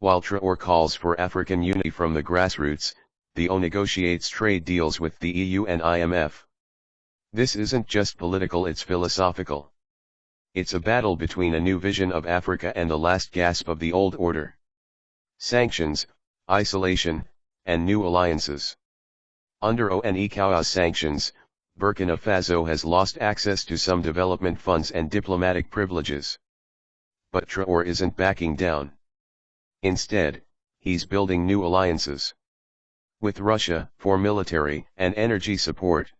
While Traore calls for African unity from the grassroots, the O negotiates trade deals with the EU and IMF. This isn't just political, it's philosophical. It's a battle between a new vision of Africa and the last gasp of the old order. Sanctions, isolation, and new alliances. Under ONECAO's sanctions, Burkina Faso has lost access to some development funds and diplomatic privileges. But Traore isn't backing down. Instead, he's building new alliances. With Russia, for military and energy support.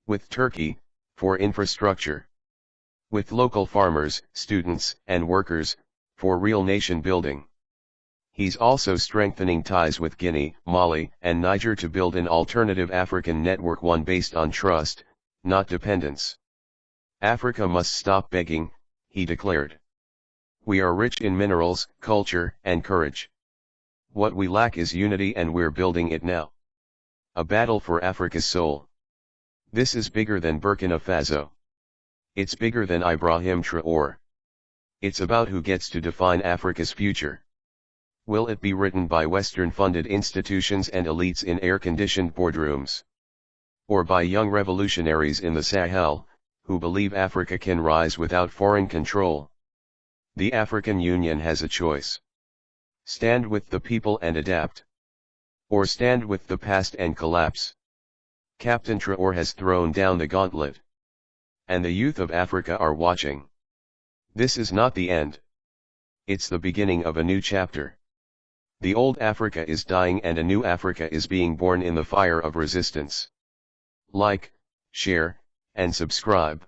With Turkey, for infrastructure. With local farmers, students, and workers, for real nation building. He's also strengthening ties with Guinea, Mali, and Niger to build an alternative African network, one based on trust, not dependence. Africa must stop begging, he declared. We are rich in minerals, culture, and courage. What we lack is unity, and we're building it now. A battle for Africa's soul. This is bigger than Burkina Faso. It's bigger than Ibrahim Traoré. It's about who gets to define Africa's future. Will it be written by Western-funded institutions and elites in air-conditioned boardrooms? Or by young revolutionaries in the Sahel, who believe Africa can rise without foreign control? The African Union has a choice. Stand with the people and adapt. Or stand with the past and collapse. Captain Traoré has thrown down the gauntlet. And the youth of Africa are watching. This is not the end. It's the beginning of a new chapter. The old Africa is dying and a new Africa is being born in the fire of resistance. Like, share, and subscribe.